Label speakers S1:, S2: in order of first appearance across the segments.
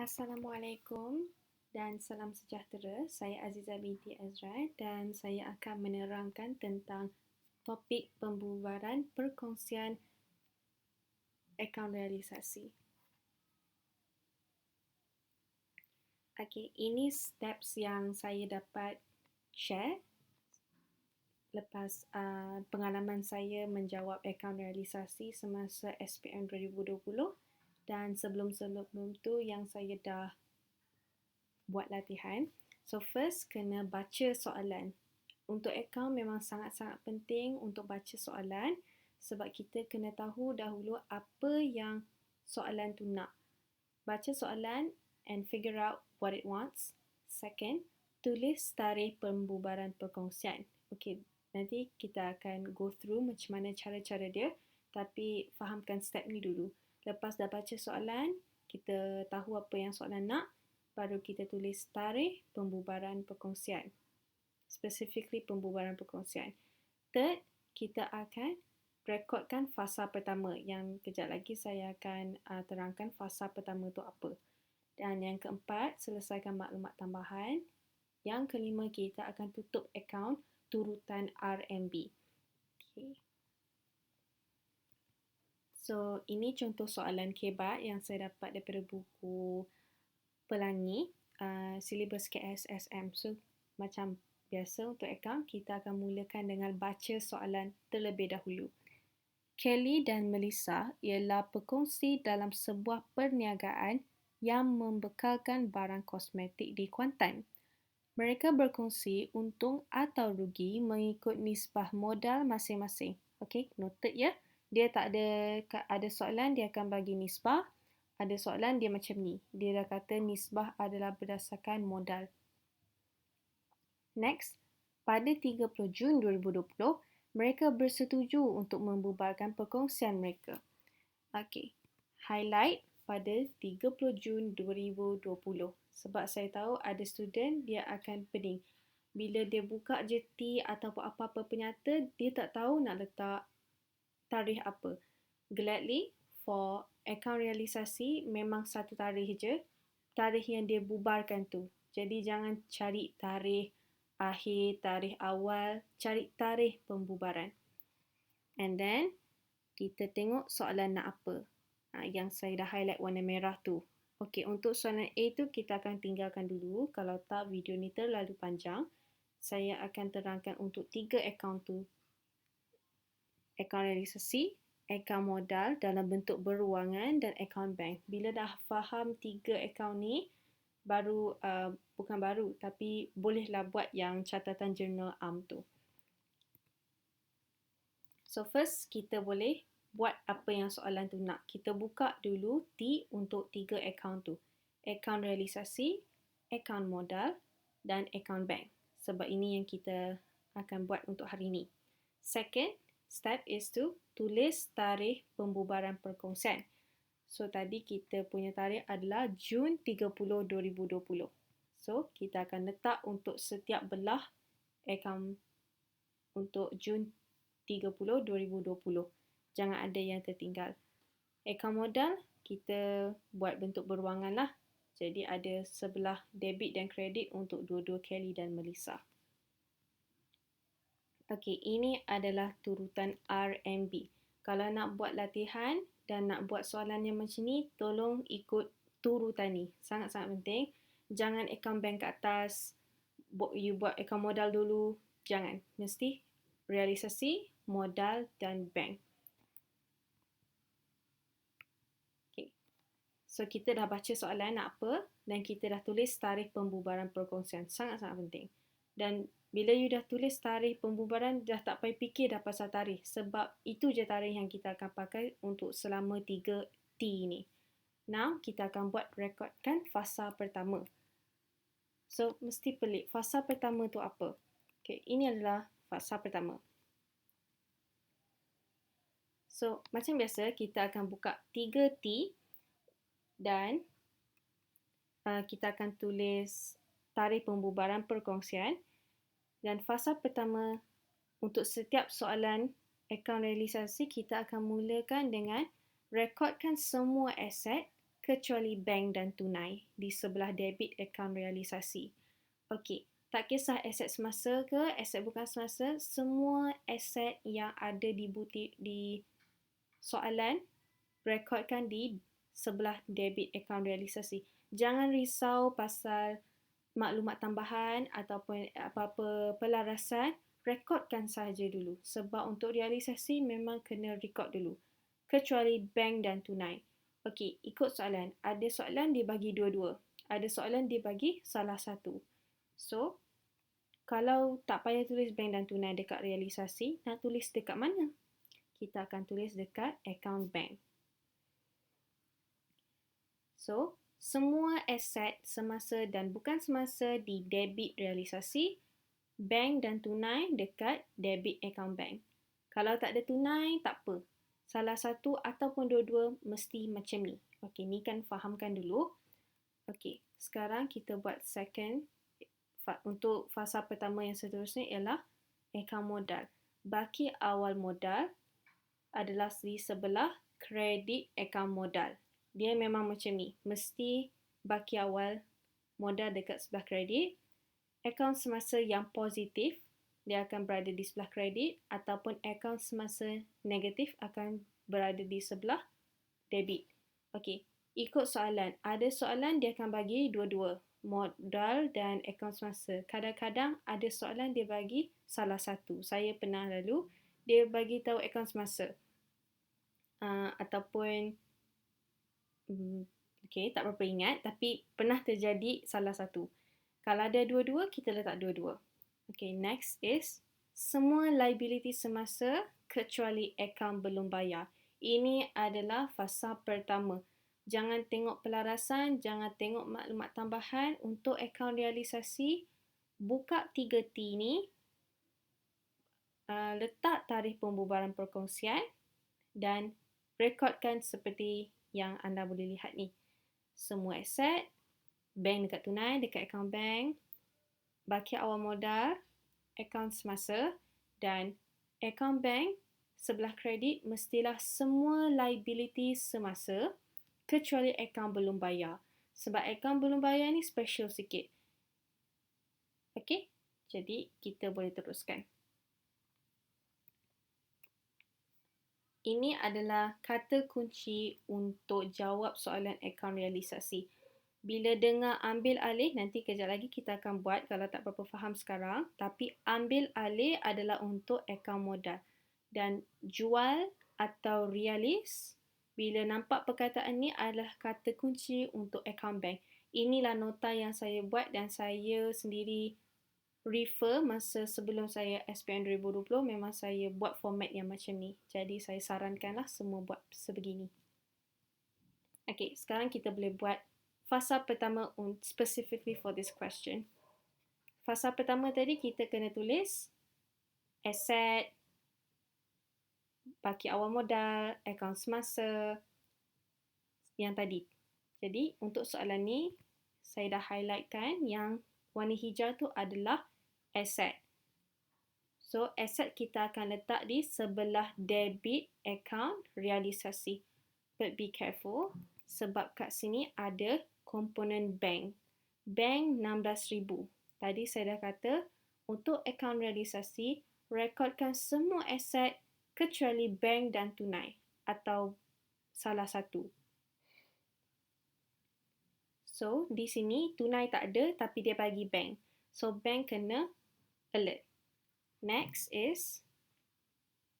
S1: Assalamualaikum dan salam sejahtera. Saya Aziza binti Azrai dan saya akan menerangkan tentang topik pembubaran perkongsian akaun realisasi. Okey, ini steps yang saya dapat share lepas pengalaman saya menjawab akaun realisasi semasa SPM 2020 dan sebelum-sebelum tu yang saya dah buat latihan. So first kena baca soalan. Untuk akaun memang sangat-sangat penting untuk baca soalan sebab kita kena tahu dahulu apa yang soalan tu nak. Baca soalan and figure out what it wants. Second, tulis tarikh pembubaran perkongsian. Okay, nanti kita akan go through macam mana cara-cara dia, tapi fahamkan step ni dulu. Lepas dah baca soalan, kita tahu apa yang soalan nak, baru kita tulis tarikh pembubaran perkongsian. Specifically pembubaran perkongsian. Third, kita akan rekodkan fasa pertama yang kejap lagi saya akan terangkan fasa pertama tu apa. Dan yang keempat, selesaikan maklumat tambahan. Yang kelima, kita akan tutup akaun turutan RMB. Okay. So, ini contoh soalan kebat yang saya dapat daripada buku Pelangi, silibus KSSM. So, macam biasa untuk akaun, kita akan mulakan dengan baca soalan terlebih dahulu. Kelly dan Melissa ialah pekongsi dalam sebuah perniagaan yang membekalkan barang kosmetik di Kuantan. Mereka berkongsi untung atau rugi mengikut nisbah modal masing-masing. Okey, noted ya. Dia tak ada soalan dia akan bagi nisbah. Ada soalan dia macam ni. Dia dah kata nisbah adalah berdasarkan modal. Next, pada 30 Jun 2020, mereka bersetuju untuk membubarkan perkongsian mereka. Okey, highlight pada 30 Jun 2020. Sebab saya tahu ada student dia akan pening. Bila dia buka je T ataupun apa-apa penyata, dia tak tahu nak letak tarikh apa. Gladly, for akaun realisasi memang satu tarikh je. Tarikh yang dia bubarkan tu. Jadi jangan cari tarikh akhir, tarikh awal, cari tarikh pembubaran. And then, kita tengok soalan nak apa. Yang saya dah highlight warna merah tu. Okey, untuk soalan A tu kita akan tinggalkan dulu. Kalau tak, video ni terlalu panjang. Saya akan terangkan untuk 3 akaun tu. Akaun realisasi, akaun modal dalam bentuk berwangan dan akaun bank. Bila dah faham 3 akaun ni, bukan baru, tapi bolehlah buat yang catatan jurnal am tu. So first, kita boleh buat apa yang soalan tu nak. Kita buka dulu T untuk 3 akaun tu. Akaun realisasi, akaun modal dan akaun bank. Sebab ini yang kita akan buat untuk hari ini. Second step is to tulis tarikh pembubaran perkongsian. So tadi kita punya tarikh adalah Jun 30, 2020. So kita akan letak untuk setiap belah akaun untuk Jun 30, 2020. Jangan ada yang tertinggal. Akaun modal kita buat bentuk berwangan lah. Jadi ada sebelah debit dan kredit untuk dua-dua Kelly dan Melissa. Okey, ini adalah turutan RMB. Kalau nak buat latihan dan nak buat soalan yang macam ni, tolong ikut turutan ni. Sangat-sangat penting. Jangan akaun bank kat atas, you buat akaun modal dulu. Jangan. Mesti realisasi, modal dan bank. So, kita dah baca soalan nak apa dan kita dah tulis tarikh pembubaran perkongsian. Sangat-sangat penting. Dan bila you dah tulis tarikh pembubaran, dah tak payah fikir dah pasal tarikh. Sebab itu je tarikh yang kita akan pakai untuk selama 3 T ni. Now, kita akan buat rekodkan fasa pertama. So, mesti pelik. Fasa pertama tu apa? Okay, ini adalah fasa pertama. So, macam biasa, kita akan buka 3 T dan kita akan tulis tarikh pembubaran perkongsian. Dan fasa pertama untuk setiap soalan akaun realisasi, kita akan mulakan dengan rekodkan semua aset kecuali bank dan tunai di sebelah debit akaun realisasi. Okey, tak kisah aset semasa ke aset bukan semasa, semua aset yang ada di soalan rekodkan di sebelah debit akaun realisasi. Jangan risau pasal maklumat tambahan ataupun apa-apa pelarasan, rekodkan sahaja dulu. Sebab untuk realisasi memang kena rekod dulu. Kecuali bank dan tunai. Okey, ikut soalan. Ada soalan dia bagi dua-dua. Ada soalan dia bagi salah satu. So, kalau tak payah tulis bank dan tunai dekat realisasi, nak tulis dekat mana? Kita akan tulis dekat account bank. So, semua aset semasa dan bukan semasa di debit realisasi, bank dan tunai dekat debit account bank. Kalau tak ada tunai, tak apa. Salah satu ataupun dua-dua mesti macam ni. Okey, ni kan fahamkan dulu. Okey, sekarang kita buat second. Untuk fasa pertama yang seterusnya ialah akaun modal. Baki awal modal adalah di sebelah kredit akaun modal. Dia memang macam ni. Mesti baki awal modal dekat sebelah kredit. Akaun semasa yang positif, dia akan berada di sebelah kredit, ataupun akaun semasa negatif akan berada di sebelah debit. Okey, ikut soalan. Ada soalan dia akan bagi dua-dua, modal dan akaun semasa. Kadang-kadang ada soalan dia bagi salah satu. Saya pernah lalu, dia bagi tahu akaun semasa. Ataupun okey, tak berapa ingat, tapi pernah terjadi salah satu. Kalau ada dua-dua, kita letak dua-dua. Okay, next is semua liability semasa kecuali akaun belum bayar. Ini adalah fasa pertama. Jangan tengok pelarasan, jangan tengok maklumat tambahan. Untuk akaun realisasi, buka 3T ni, letak tarikh pembubaran perkongsian dan rekodkan seperti yang anda boleh lihat ni. Semua aset, bank dekat tunai, dekat akaun bank, baki awal modal, akaun semasa dan akaun bank sebelah kredit mestilah semua liability semasa kecuali akaun belum bayar. Sebab akaun belum bayar ni special sikit. Okey, jadi kita boleh teruskan. Ini adalah kata kunci untuk jawab soalan akaun realisasi. Bila dengar ambil alih, nanti kejap lagi kita akan buat kalau tak berapa faham sekarang. Tapi ambil alih adalah untuk akaun modal. Dan jual atau realis, bila nampak perkataan ni adalah kata kunci untuk akaun bank. Inilah nota yang saya buat dan saya sendiri refer masa sebelum saya SPM 2020, memang saya buat format yang macam ni. Jadi saya sarankanlah semua buat sebegini. Okey, sekarang kita boleh buat fasa pertama specifically for this question. Fasa pertama tadi kita kena tulis aset, baki awal modal, akaun semasa yang tadi. Jadi untuk soalan ni saya dah highlightkan yang warna hijau tu adalah aset. So aset kita akan letak di sebelah debit account realisasi. But be careful sebab kat sini ada komponen bank. Bank 16,000. Tadi saya dah kata untuk akaun realisasi rekodkan semua aset kecuali bank dan tunai atau salah satu. So di sini tunai tak ada tapi dia bagi bank. So bank kena alert. Next is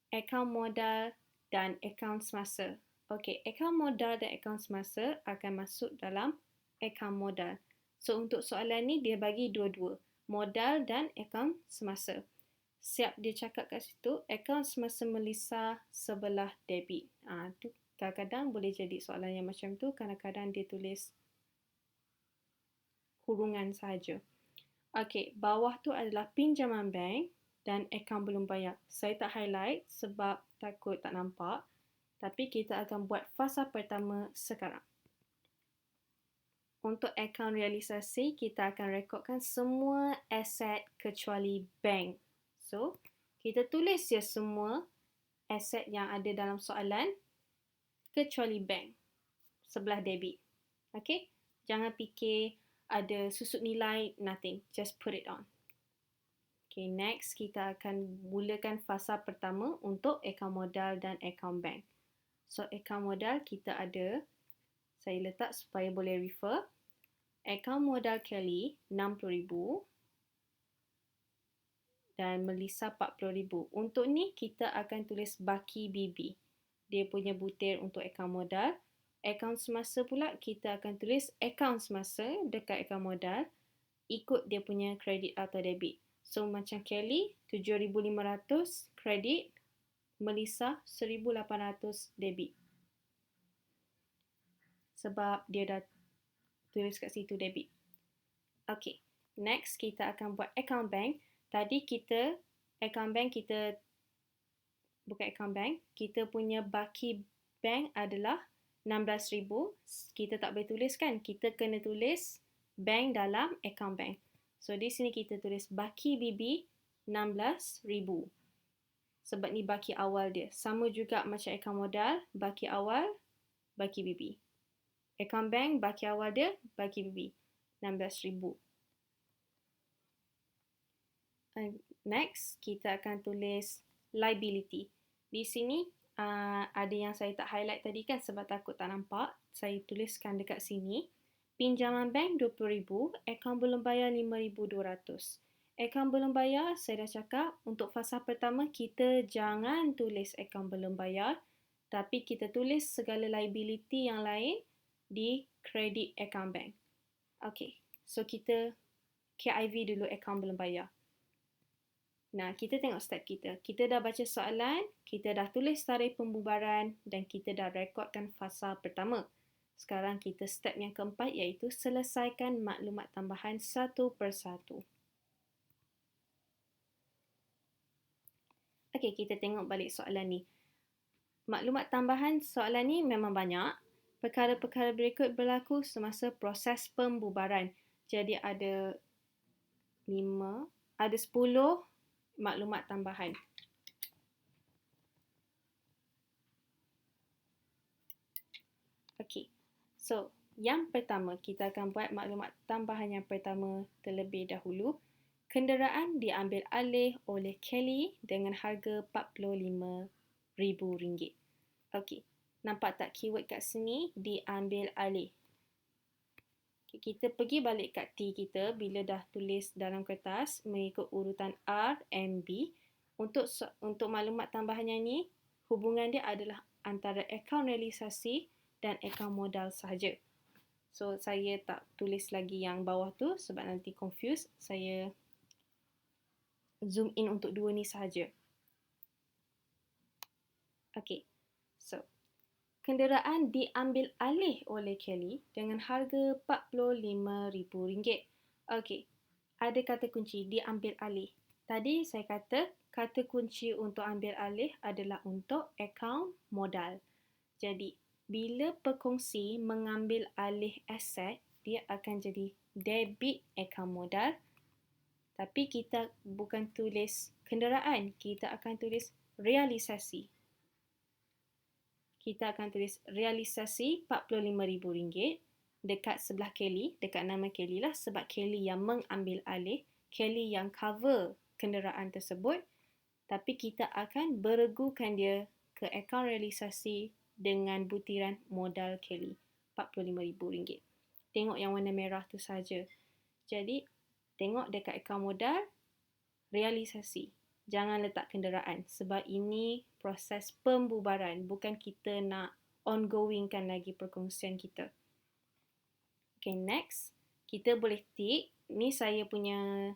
S1: akaun modal dan akaun semasa. Okey, akaun modal dan akaun semasa akan masuk dalam akaun modal. So untuk soalan ni dia bagi dua-dua, modal dan akaun semasa. Siap dia cakap kat situ, akaun semasa Melissa sebelah debit. Tu kadang-kadang boleh jadi soalan yang macam tu, kadang-kadang dia tulis hurungan sahaja. Okey, bawah tu adalah pinjaman bank dan akaun belum bayar. Saya tak highlight sebab takut tak nampak. Tapi kita akan buat fasa pertama sekarang. Untuk akaun realisasi, kita akan rekodkan semua aset kecuali bank. So, kita tulis je semua aset yang ada dalam soalan kecuali bank sebelah debit. Okay, jangan fikir ada susut nilai, nothing. Just put it on. Okay, next kita akan mulakan fasa pertama untuk akaun modal dan akaun bank. So, akaun modal kita ada, saya letak supaya boleh refer. Akaun modal Kelly RM60,000 dan Melissa RM40,000. Untuk ni kita akan tulis baki BB. Dia punya butir untuk akaun modal. Akaun semasa pula kita akan tulis akaun semasa dekat akaun modal ikut dia punya kredit atau debit. So macam Kelly 7,500 kredit, Melissa 1,800 debit. Sebab dia dah tulis kat situ debit. Okay, next kita akan buat account bank. Tadi kita, account bank kita, bukan account bank, kita punya baki bank adalah 16,000. Kita tak boleh tulis kan? Kita kena tulis bank dalam account bank. So, di sini kita tulis baki BB 16,000. Sebab ni baki awal dia. Sama juga macam akaun modal, baki awal, baki BB. Akaun bank, baki awal dia, baki BB 16,000. Next, kita akan tulis liability. Di sini ada yang saya tak highlight tadi kan sebab takut tak nampak. Saya tuliskan dekat sini. Pinjaman bank RM20,000, akaun belum bayar RM5,200. Akaun belum bayar, saya dah cakap, untuk fasa pertama kita jangan tulis akaun belum bayar, tapi kita tulis segala liability yang lain di credit account bank. Okay, so kita KIV dulu akaun belum bayar. Nah, kita tengok step kita. Kita dah baca soalan, kita dah tulis tarikh pembubaran dan kita dah rekodkan fasa pertama. Sekarang kita step yang keempat iaitu selesaikan maklumat tambahan satu persatu. Okey, kita tengok balik soalan ni. Maklumat tambahan soalan ni memang banyak. Perkara-perkara berikut berlaku semasa proses pembubaran. Jadi ada 10 maklumat tambahan. Okey. So, yang pertama, kita akan buat maklumat tambahan yang pertama terlebih dahulu. Kenderaan diambil alih oleh Kelly dengan harga RM45,000. Okey, nampak tak keyword kat sini? Diambil alih. Okay, kita pergi balik kat T kita bila dah tulis dalam kertas mengikut urutan R and B. Untuk maklumat tambahannya ni, hubungan dia adalah antara akaun realisasi dan akaun modal sahaja. So, saya tak tulis lagi yang bawah tu sebab nanti confuse. Saya zoom in untuk dua ni sahaja. Okay, so kenderaan diambil alih oleh Kelly dengan harga RM45,000. Okay, ada kata kunci diambil alih. Tadi saya kata kunci untuk ambil alih adalah untuk akaun modal. Jadi, bila pekongsi mengambil alih aset, dia akan jadi debit akaun modal. Tapi kita bukan tulis kenderaan, kita akan tulis realisasi. Kita akan tulis realisasi RM45,000 dekat sebelah Kelly, dekat nama Kelly lah sebab Kelly yang mengambil alih, Kelly yang cover kenderaan tersebut. Tapi kita akan beregukan dia ke akaun realisasi dengan butiran modal Kelly, RM45,000. Tengok yang warna merah tu saja. Jadi, tengok dekat akaun modal, realisasi. Jangan letak kenderaan sebab ini proses pembubaran. Bukan kita nak ongoingkan lagi perkongsian kita. Okay, next. Kita boleh tick. Ni saya punya,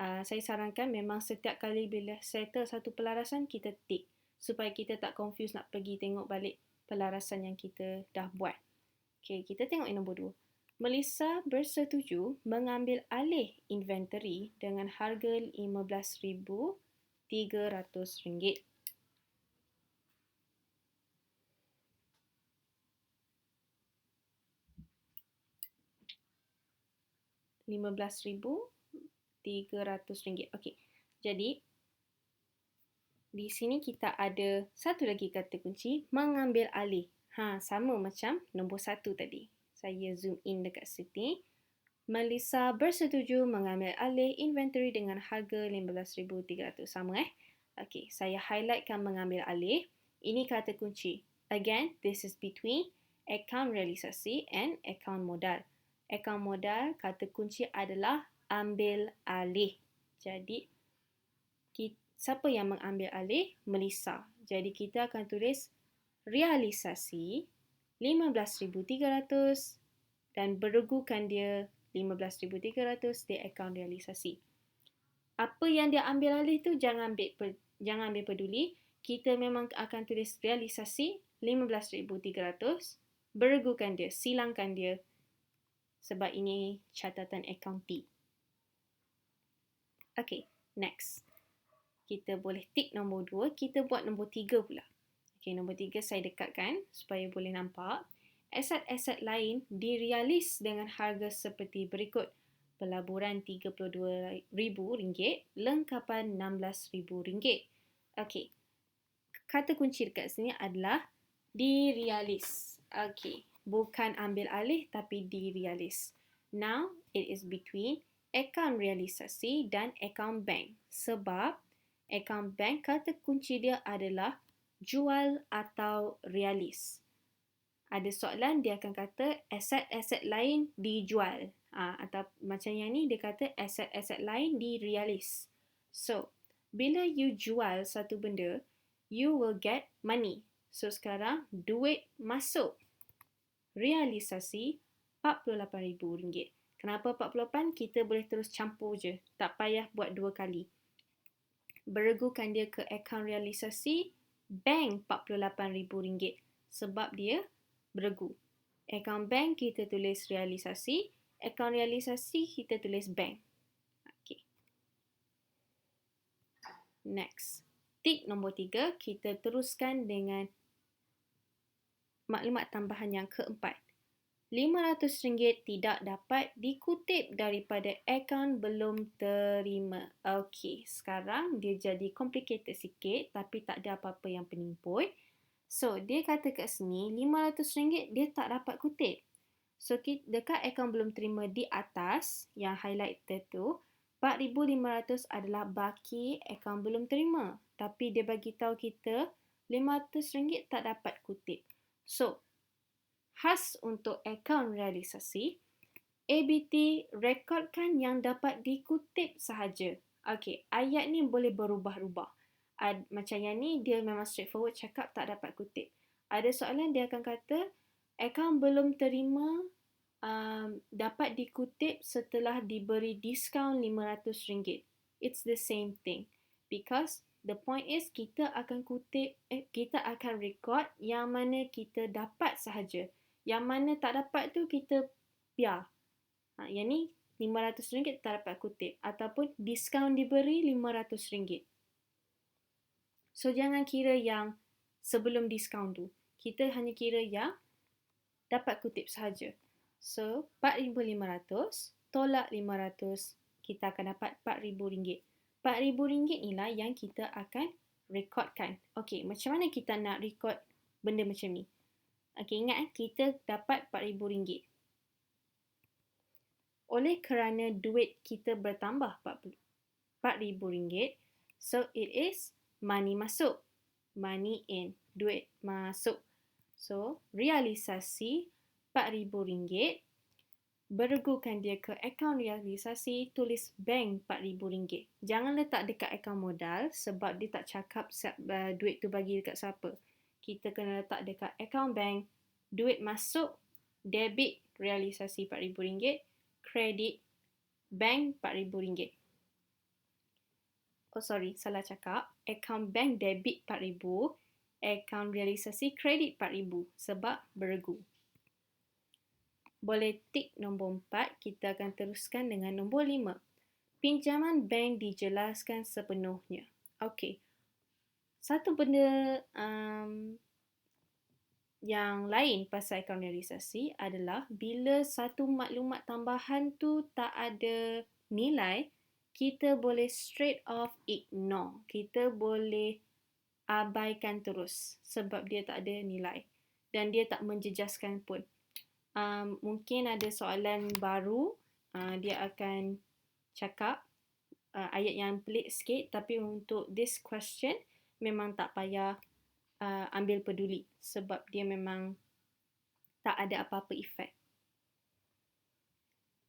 S1: saya sarankan memang setiap kali bila settle satu pelarasan, kita tick. Supaya kita tak confuse nak pergi tengok balik pelarasan yang kita dah buat. Okay, kita tengok yang nombor 2. Melissa bersetuju mengambil alih inventory dengan harga RM15,300. RM15,300. Okey. Jadi di sini kita ada satu lagi kata kunci, mengambil alih. Sama macam nombor 1 tadi. Saya zoom in dekat sini. Melissa bersetuju mengambil alih inventory dengan harga 15,300. Sama Okey, saya highlightkan mengambil alih. Ini kata kunci. Again, this is between akaun realisasi and akaun modal. Akaun modal, kata kunci adalah ambil alih. Jadi, siapa yang mengambil alih? Melissa. Jadi, kita akan tulis realisasi 15,300 dan beregukan dia 15,300 di akaun realisasi. Apa yang dia ambil alih tu jangan ambil peduli. Kita memang akan tulis realisasi 15,300, beregukan dia, silangkan dia sebab ini catatan akaunti. Okay, next. Kita boleh tick nombor 2, kita buat nombor 3 pula. Okay, nombor 3 saya dekatkan supaya boleh nampak. Aset-aset lain dirialis dengan harga seperti berikut. Pelaburan RM32,000, lengkapan RM16,000. Okey. Kata kunci dekat sini adalah dirialis. Okey. Bukan ambil alih tapi dirialis. Now, it is between akaun realisasi dan akaun bank. Sebab akaun bank kata kunci dia adalah jual atau realis. Ada soalan dia akan kata aset-aset lain dijual. Atau macam yang ni dia kata aset-aset lain direalis. So, bila you jual satu benda, you will get money. So, sekarang duit masuk. Realisasi RM48,000. Kenapa 48? Kita boleh terus campur je. Tak payah buat 2 kali. Beregukan dia ke akaun realisasi bank RM48,000 sebab dia beregu. Akaun bank kita tulis realisasi, akaun realisasi kita tulis bank. Okay. Next. Tik nombor 3, kita teruskan dengan maklumat tambahan yang keempat. RM500 tidak dapat dikutip daripada akaun belum terima. Okey, sekarang dia jadi complicated sikit tapi tak ada apa-apa yang penimbun. So, dia kata kat sini RM500 dia tak dapat kutip. So, dekat akaun belum terima di atas yang highlighted tu, RM4,500 adalah baki akaun belum terima. Tapi dia bagi tahu kita RM500 tak dapat kutip. So, khas untuk akaun realisasi, ABT rekodkan yang dapat dikutip sahaja. Okey, ayat ni boleh berubah-ubah. Macam yang ni, dia memang straightforward cakap tak dapat kutip. Ada soalan dia akan kata, akaun belum terima dapat dikutip setelah diberi diskaun RM500. It's the same thing. Because the point is, kita akan kita akan record yang mana kita dapat sahaja. Yang mana tak dapat tu kita biar. Yang ni RM500 tak dapat kutip. Ataupun diskaun diberi RM500. So, jangan kira yang sebelum diskaun tu. Kita hanya kira yang dapat kutip sahaja. So, RM4,500 tolak RM500, kita akan dapat RM4,000. RM4,000 inilah yang kita akan rekodkan. Okey, macam mana kita nak rekod benda macam ni? Okey, ingat kita dapat RM4,000. Oleh kerana duit kita bertambah RM4,000, so it is money masuk. Money in, duit masuk. So, realisasi RM4,000, beregukan dia ke akaun realisasi, tulis bank RM4,000. Jangan letak dekat akaun modal sebab dia tak cakap duit tu bagi dekat siapa. Kita kena letak dekat akaun bank, duit masuk, debit realisasi RM4,000, kredit bank RM4,000. Oh sorry, salah cakap. Akaun bank debit RM4,000, akaun realisasi kredit RM4,000 sebab beregu. Boleh tik nombor 4, kita akan teruskan dengan nombor 5. Pinjaman bank dijelaskan sepenuhnya. Okey. Satu benda yang lain pasal akaun realisasi adalah bila satu maklumat tambahan tu tak ada nilai, kita boleh straight off ignore. Kita boleh abaikan terus sebab dia tak ada nilai dan dia tak menjejaskan pun. Mungkin ada soalan baru, dia akan cakap ayat yang pelik sikit, tapi untuk this question memang tak payah ambil peduli sebab dia memang tak ada apa-apa efek.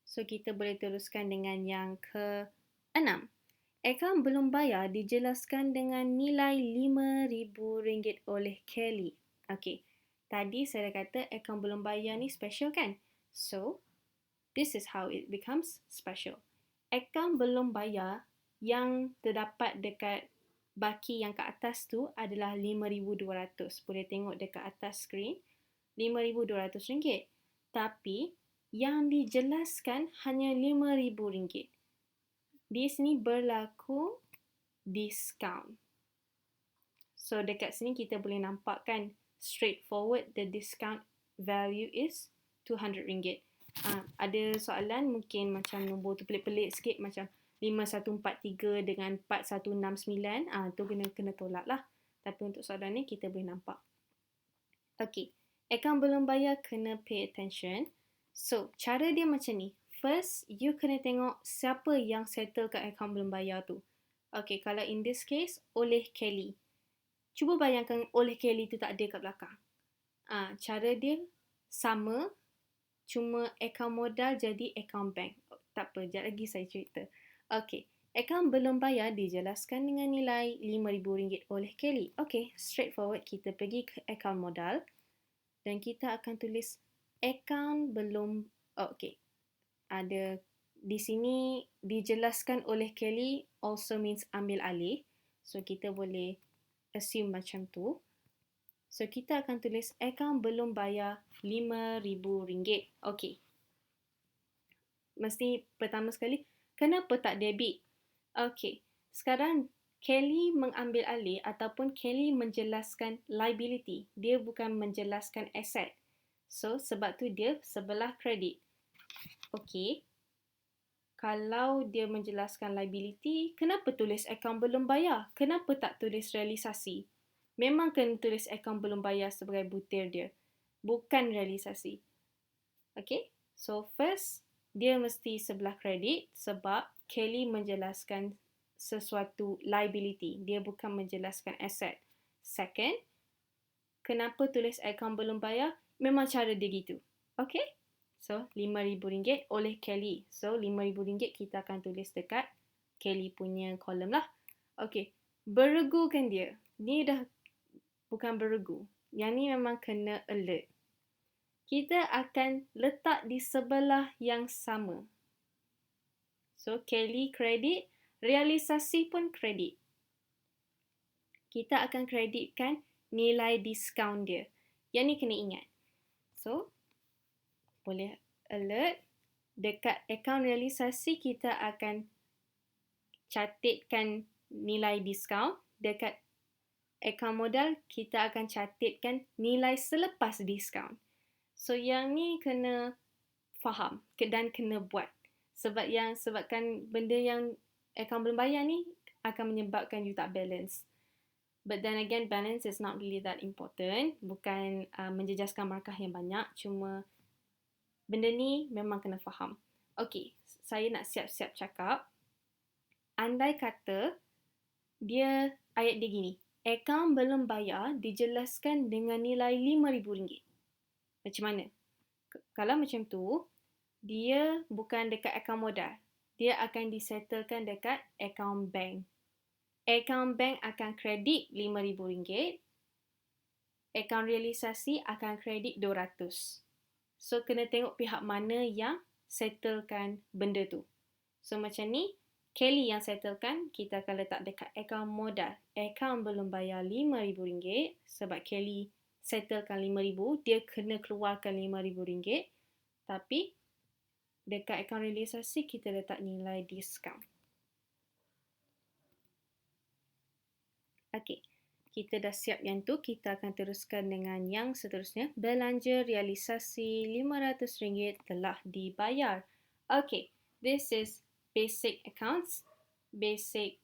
S1: So kita boleh teruskan dengan yang ke-6. Akaun belum bayar dijelaskan dengan nilai RM5,000 oleh Kelly. Okey, tadi saya kata akaun belum bayar ni special kan? So, this is how it becomes special. Akaun belum bayar yang terdapat dekat baki yang ke atas tu adalah RM5,200. Boleh tengok dekat atas skrin, RM5,200. Tapi yang dijelaskan hanya RM5,000. Di sini berlaku diskaun. So dekat sini kita boleh nampak kan, straightforward the discount value is RM200. Ada soalan mungkin macam nombor tu pelik-pelik sikit, macam 5143 dengan 4169. Tu kena tolak lah. Tapi untuk soalan ni kita boleh nampak. Okay, akaun belum bayar kena pay attention. So cara dia macam ni. First, you kena tengok siapa yang settle kat akaun belum bayar tu. Okay, kalau in this case, oleh Kelly. Cuba bayangkan oleh Kelly tu tak ada kat belakang. Cara dia sama, cuma akaun modal jadi akaun bank. Tak apa, sekejap lagi saya cerita. Okay, akaun belum bayar dijelaskan dengan nilai RM5,000 oleh Kelly. Okay, straightforward, kita pergi ke akaun modal dan kita akan tulis akaun belum... Okay, ada di sini dijelaskan oleh Kelly also means ambil alih. So kita boleh assume macam tu. So kita akan tulis akaun belum bayar RM5,000. Okay. Mesti pertama sekali, kenapa tak debit? Okay. Sekarang Kelly mengambil alih ataupun Kelly menjelaskan liability. Dia bukan menjelaskan asset. So sebab tu dia sebelah kredit. Okey, kalau dia menjelaskan liability, kenapa tulis akaun belum bayar? Kenapa tak tulis realisasi? Memang kena tulis akaun belum bayar sebagai butir dia, bukan realisasi. Okey, so first, dia mesti sebelah kredit sebab Kelly menjelaskan sesuatu liability. Dia bukan menjelaskan asset. Second, kenapa tulis akaun belum bayar? Memang cara dia gitu. Okey? So, RM5,000 oleh Kelly. So, RM5,000 kita akan tulis dekat Kelly punya kolom lah. Okey, beregu kan dia? Ni dah bukan beregu. Yang ni memang kena alert. Kita akan letak di sebelah yang sama. So, Kelly kredit, realisasi pun kredit. Kita akan kreditkan nilai diskaun dia. Yang ni kena ingat. So, boleh alert, dekat akaun realisasi kita akan catatkan nilai diskaun. Dekat akaun modal kita akan catatkan nilai selepas diskaun. So yang ni kena faham dan kena buat. Sebabkan benda yang akaun belum bayar ni akan menyebabkan you tak balance. But then again, balance is not really that important. Bukan menjejaskan markah yang banyak. Cuma benda ni memang kena faham. Okey, saya nak siap-siap cakap. Andai kata ayat dia gini. Akaun belum bayar dijelaskan dengan nilai RM5,000. Macam mana? Kalau macam tu, dia bukan dekat akaun modal. Dia akan disettlekan dekat akaun bank. Akaun bank akan kredit RM5,000. Akaun realisasi akan kredit RM200. So, kena tengok pihak mana yang settlekan benda tu. So, macam ni, Kelly yang settlekan, kita akan letak dekat akaun modal. Akaun belum bayar RM5,000 sebab Kelly settlekan RM5,000, dia kena keluarkan RM5,000. Tapi, dekat akaun realisasi, kita letak nilai diskaun. Okey. Kita dah siap yang tu, kita akan teruskan dengan yang seterusnya. Belanja realisasi RM500 telah dibayar. Okay, this is basic accounts, basic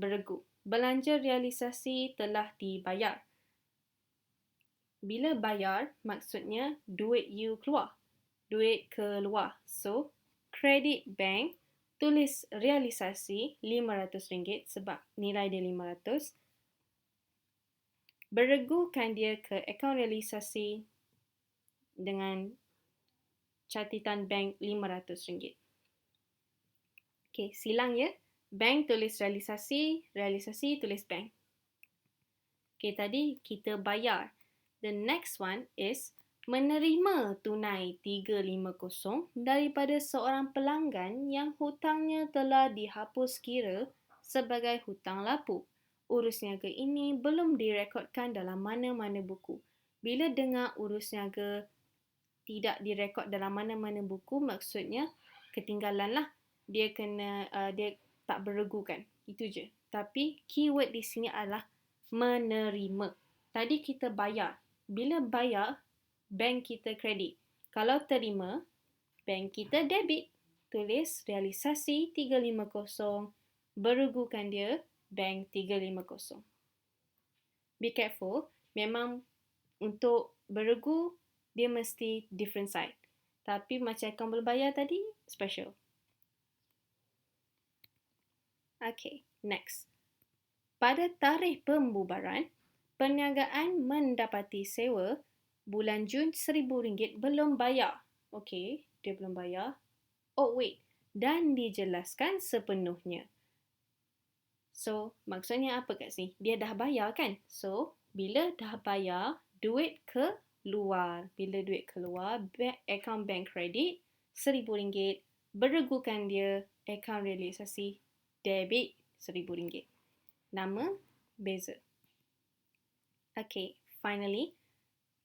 S1: beregu. Belanja realisasi telah dibayar. Bila bayar, maksudnya duit you keluar. Duit keluar. So, kredit bank, tulis realisasi RM500 sebab nilai dia 500. Beregukan dia ke akaun realisasi dengan catatan bank RM500. Okey, silang ya. Bank tulis realisasi, realisasi tulis bank. Okey, tadi kita bayar. The next one is menerima tunai 350 daripada seorang pelanggan yang hutangnya telah dihapus kira sebagai hutang lapu. Urus niaga ini belum direkodkan dalam mana-mana buku. Bila dengar urus niaga tidak direkod dalam mana-mana buku, maksudnya ketinggalan lah. Dia tak beregukan. Itu je. Tapi keyword di sini adalah menerima. Tadi kita bayar. Bila bayar, bank kita kredit. Kalau terima, bank kita debit. Tulis realisasi 350, beregukan dia bank 350. Be careful, memang untuk beregu, dia mesti different side. Tapi macam akaun berbayar tadi, special. Okay, next. Pada tarikh pembubaran, perniagaan mendapati sewa bulan Jun RM1,000 belum bayar. Okay, dia belum bayar. Oh wait, dan dijelaskan sepenuhnya. So, maksudnya apa kat sini? Dia dah bayar kan? So, bila dah bayar, duit keluar. Bila duit keluar, akaun bank kredit RM1,000, beregukan dia akaun realisasi debit RM1,000. Nama, beza. Okay, finally,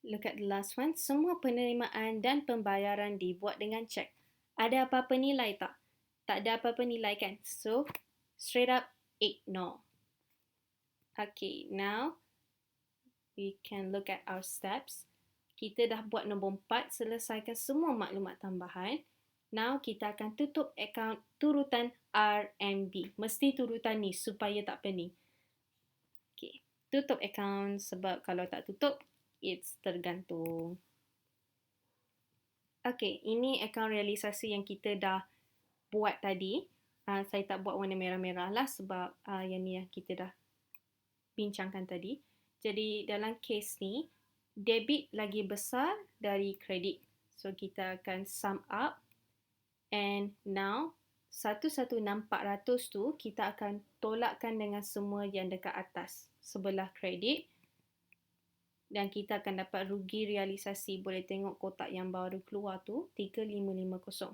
S1: look at the last one. Semua penerimaan dan pembayaran dibuat dengan cek. Ada apa-apa nilai tak? Tak ada apa-apa nilai kan? So, straight up, ignore. Okay, now we can look at our steps. Kita dah buat nombor 4, selesaikan semua maklumat tambahan. Now, kita akan tutup akaun turutan RMB. Mesti turutan ni supaya tak pening. Okay, tutup akaun sebab kalau tak tutup, it's tergantung. Okay, ini akaun realisasi yang kita dah buat tadi. Saya tak buat warna merah-merah lah sebab yang ni yang kita dah bincangkan tadi. Jadi dalam kes ni, debit lagi besar dari kredit. So kita akan sum up. And now, 116,400 tu kita akan tolakkan dengan semua yang dekat atas. Sebelah kredit. Dan kita akan dapat rugi realisasi. Boleh tengok kotak yang baru keluar tu, 3,550.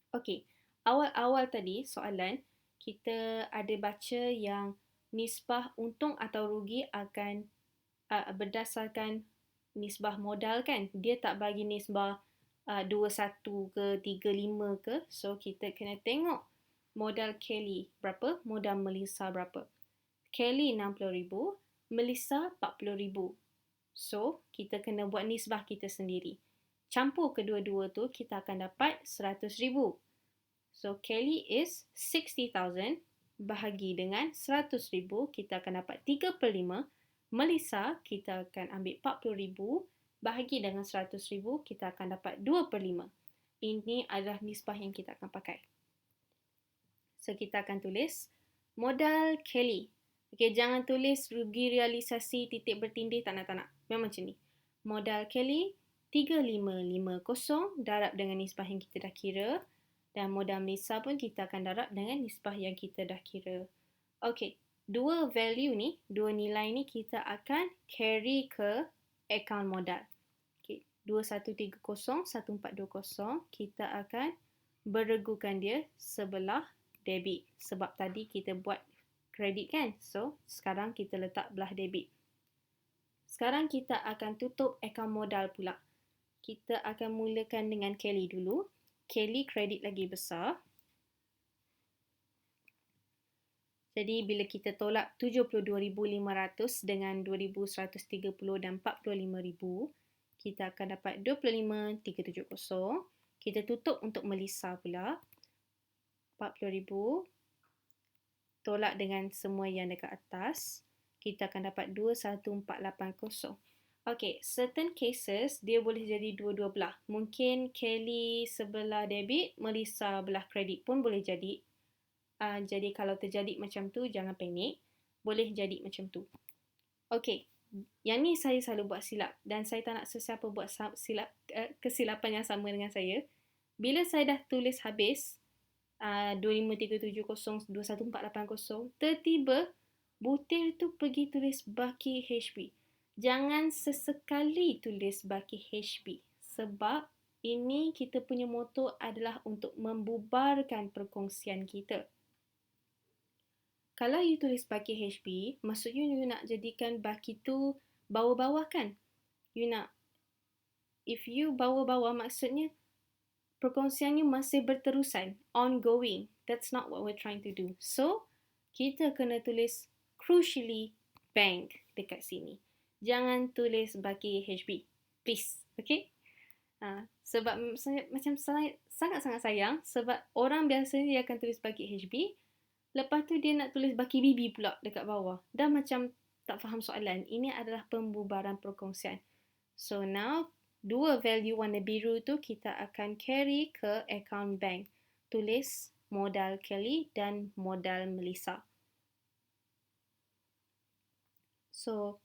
S1: Okey, awal-awal tadi soalan, kita ada baca yang nisbah untung atau rugi akan berdasarkan nisbah modal kan. Dia tak bagi nisbah 21 ke 35 ke. So, kita kena tengok modal Kelly berapa, modal Melissa berapa. Kelly 60,000, Melissa 40,000. So, kita kena buat nisbah kita sendiri. Campur kedua-dua tu, kita akan dapat 100,000. So, Kelly is 60,000 bahagi dengan 100,000, kita akan dapat 3/5. Melissa, kita akan ambil 40,000 bahagi dengan 100,000, kita akan dapat 2/5. Ini adalah nisbah yang kita akan pakai. So, kita akan tulis modal Kelly. Okay, jangan tulis rugi realisasi titik bertindih, tak nak. Memang macam ni. Modal Kelly 3,550 darab dengan nisbah yang kita dah kira. Dan modal Melissa pun kita akan darab dengan nisbah yang kita dah kira. Okay, dua value ni, dua nilai ni kita akan carry ke akaun modal. Okay, 2130, 1420, kita akan beregukan dia sebelah debit. Sebab tadi kita buat kredit kan? So, sekarang kita letak belah debit. Sekarang kita akan tutup akaun modal pula. Kita akan mulakan dengan Kelly dulu. Kelly kredit lagi besar. Jadi, bila kita tolak 72,500 dengan 2,130 dan 45,000, kita akan dapat 25,370. Kita tutup untuk Melissa pula. 40,000. Tolak dengan semua yang dekat atas. kita akan dapat 21480. Okay, certain cases dia boleh jadi dua-dua belah. Mungkin Kelly sebelah debit, Melissa belah kredit pun boleh jadi. Jadi kalau terjadi macam tu, jangan panik. Boleh jadi macam tu. Okay, yang ni saya selalu buat silap dan saya tak nak sesiapa buat kesilapan yang sama dengan saya. Bila saya dah tulis habis 2537021480, tiba-tiba butir tu pergi tulis baki HP. Jangan sesekali tulis baki HP sebab ini kita punya moto adalah untuk membubarkan perkongsian kita. Kalau you tulis baki HP, maksudnya you nak jadikan baki tu bawah-bawah kan? If you bawah-bawah maksudnya perkongsiannya masih berterusan, ongoing. That's not what we're trying to do. So, kita kena tulis crucially bank dekat sini. Jangan tulis baki HB. Please. Okay? Sebab macam saya sangat-sangat sayang sebab orang biasanya dia akan tulis baki HB, lepas tu dia nak tulis baki BB pula dekat bawah. Dah macam tak faham soalan. Ini adalah pembubaran perkongsian. So now, dua value warna biru tu kita akan carry ke account bank. Tulis modal Kelly dan modal Melissa. So,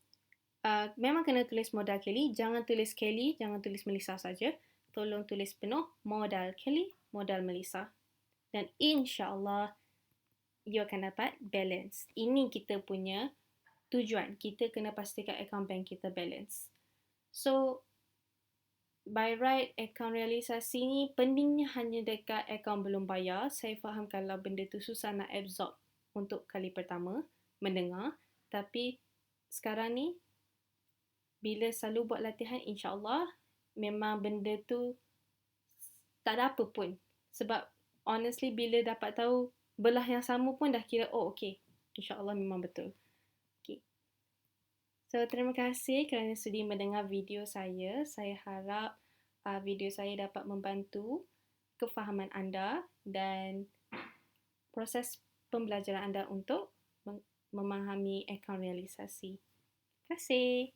S1: memang kena tulis modal Kelly. Jangan tulis Kelly, jangan tulis Melissa saja. Tolong tulis penuh modal Kelly, modal Melissa. Dan insya-Allah you akan dapat balance. Ini kita punya tujuan. Kita kena pastikan account bank kita balance. So, by right, akaun realisasi ni pentingnya hanya dekat akaun belum bayar. Saya faham kalau benda tu susah nak absorb untuk kali pertama mendengar. Tapi sekarang ni, bila selalu buat latihan, insya-Allah memang benda tu tak ada apa pun. Sebab honestly, bila dapat tahu belah yang sama pun dah kira, oh okay, insya-Allah memang betul. Okay. So, terima kasih kerana sudi mendengar video saya. Saya harap video saya dapat membantu kefahaman anda dan proses pembelajaran anda untuk memahami akaun realisasi. Terima kasih.